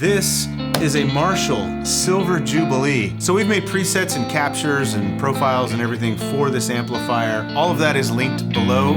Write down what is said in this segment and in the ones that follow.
This is a Marshall Silver Jubilee. So we've made presets and captures and profiles and everything for this amplifier. All of that is linked below.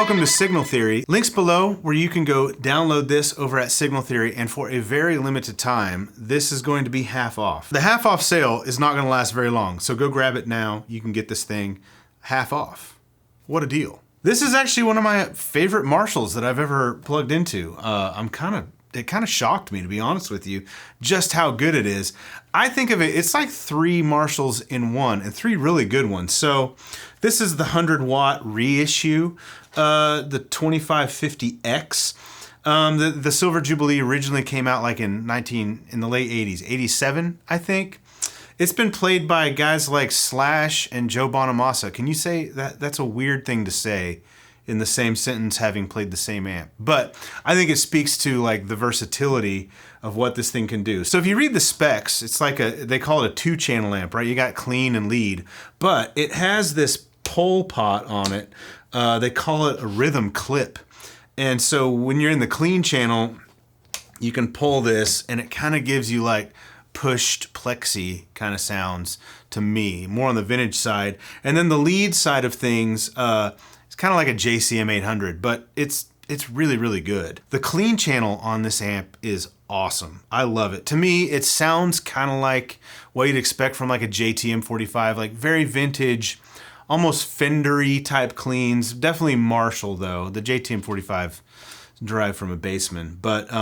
Welcome to Signal Theory. Links below where you can go download this over at Signal Theory, and for a very limited time, this is going to be half off. The half off sale is not going to last very long, so go grab it now. You can get this thing half off. What a deal. This is actually one of my favorite Marshalls that I've ever plugged into. It kind of shocked me, to be honest with you, just how good it is. I think of it, it's like 3 Marshalls in one, and 3 really good ones. So this is the 100-watt reissue, the 2550X. The Silver Jubilee originally came out like in the late 80s, 87, I think. It's been played by guys like Slash and Joe Bonamassa. Can you say that? That's a weird thing to say in the same sentence, having played the same amp. But I think it speaks to like the versatility of what this thing can do. So if you read the specs, it's like they call it a 2-channel amp, right? You got clean and lead, but it has this pole pot on it. They call it a rhythm clip. And so when you're in the clean channel, you can pull this and it kind of gives you like pushed plexi kind of sounds to me, more on the vintage side. And then the lead side of things, it's kind of like a JCM 800, but it's really, really good. The clean channel on this amp is awesome. I love it. To me, it sounds kind of like what you'd expect from like a JTM 45, like very vintage, almost Fender-y type cleans. Definitely Marshall though. The JTM 45 is derived from a Bassman. But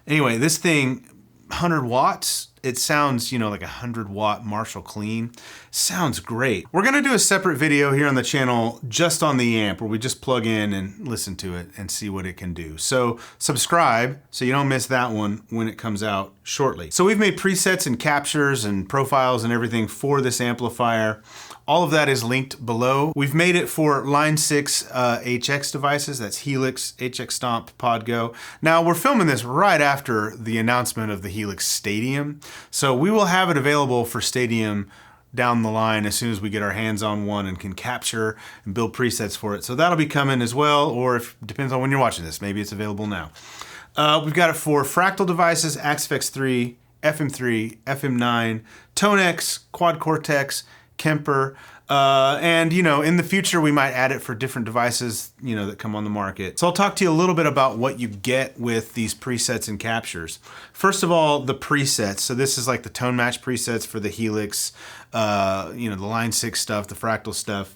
anyway, this thing, 100 watts, it sounds, you know, like a 100-watt Marshall clean. Sounds great. We're gonna do a separate video here on the channel just on the amp where we just plug in and listen to it and see what it can do. So subscribe so you don't miss that one when it comes out shortly. So we've made presets and captures and profiles and everything for this amplifier. All of that is linked below. We've made it for Line 6 HX devices. That's Helix, HX Stomp, PodGo. Now we're filming this right after the announcement of the Helix Stadium. So we will have it available for Stadium down the line as soon as we get our hands on one and can capture and build presets for it. So that'll be coming as well, or if depends on when you're watching this, maybe it's available now. We've got it for Fractal devices, Axe 3, FM3, FM9, TONEX, Quad Cortex, Kemper, and you know, in the future we might add it for different devices, you know, that come on the market. So I'll talk to you a little bit about what you get with these presets and captures. First of all, the presets. So this is like the tone match presets for the Helix, you know, the Line 6 stuff, the Fractal stuff.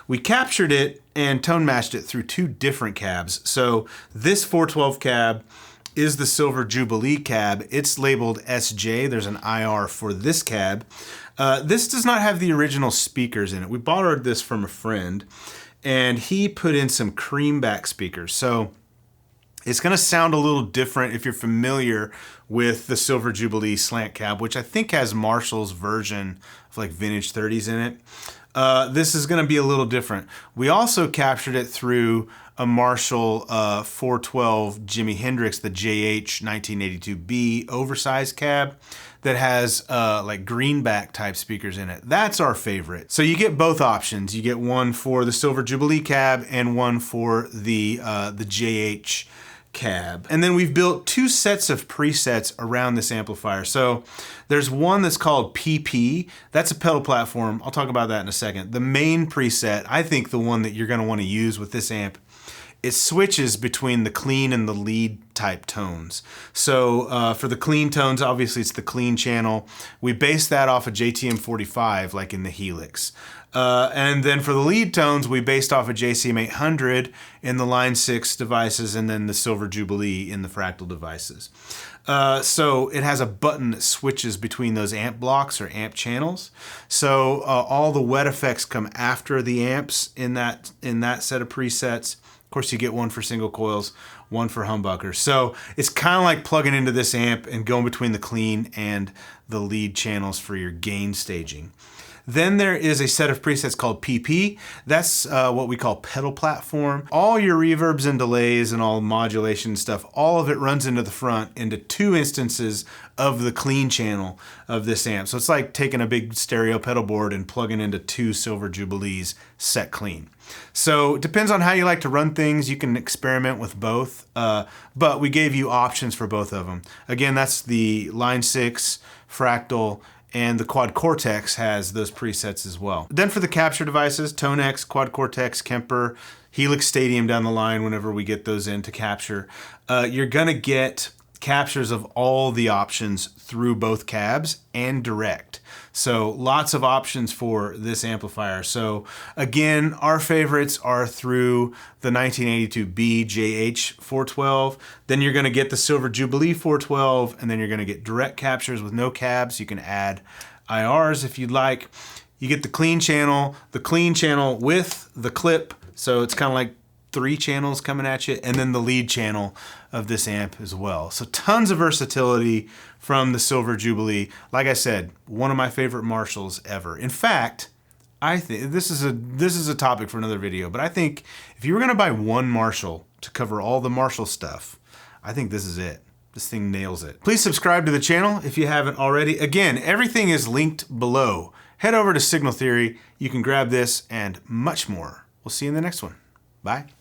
We captured it and tone matched it through 2 different cabs. So this 412 cab is the Silver Jubilee cab. It's labeled SJ. There's an IR for this cab. This does not have the original speakers in it. We borrowed this from a friend and he put in some creamback speakers. So it's gonna sound a little different if you're familiar with the Silver Jubilee slant cab, which I think has Marshall's version of like vintage 30s in it. This is gonna be a little different. We also captured it through a Marshall 412 Jimi Hendrix, the JH 1982B oversized cab that has like greenback type speakers in it. That's our favorite. So you get both options. You get one for the Silver Jubilee cab and one for the JH cab. And then we've built 2 sets of presets around this amplifier. So there's one that's called PP. That's a pedal platform. I'll talk about that in a second. The main preset, I think the one that you're gonna wanna use with this amp, it switches between the clean and the lead type tones. So for the clean tones, obviously it's the clean channel. We base that off a JTM 45, like in the Helix. And then for the lead tones, we based off a JCM 800 in the Line 6 devices and then the Silver Jubilee in the Fractal devices. So it has a button that switches between those amp blocks or amp channels. So all the wet effects come after the amps in that set of presets. Of course, you get one for single coils, one for humbuckers. So it's kind of like plugging into this amp and going between the clean and the lead channels for your gain staging. Then there is a set of presets called PP. That's what we call pedal platform. All your reverbs and delays and all modulation stuff, all of it runs into the front into 2 instances of the clean channel of this amp. So it's like taking a big stereo pedal board and plugging into 2 Silver Jubilees set clean. So it depends on how you like to run things. You can experiment with both, but we gave you options for both of them. Again, that's the Line 6, Fractal, and the Quad Cortex has those presets as well. Then for the capture devices, TONEX, Quad Cortex, Kemper, Helix Stadium down the line whenever we get those in to capture, you're gonna get captures of all the options through both cabs and direct. So lots of options for this amplifier. So again, our favorites are through the 1982B JH412. Then you're going to get the Silver Jubilee 412, and then you're going to get direct captures with no cabs. You can add IRs if you'd like. You get the clean channel with the clip. So it's kind of like 3 channels coming at you, and then the lead channel of this amp as well. So tons of versatility from the Silver Jubilee. Like I said, one of my favorite Marshalls ever. In fact, I think this is a topic for another video, but I think if you were gonna buy one Marshall to cover all the Marshall stuff, I think this is it. This thing nails it. Please subscribe to the channel if you haven't already. Again, everything is linked below. Head over to Signal Theory. You can grab this and much more. We'll see you in the next one. Bye.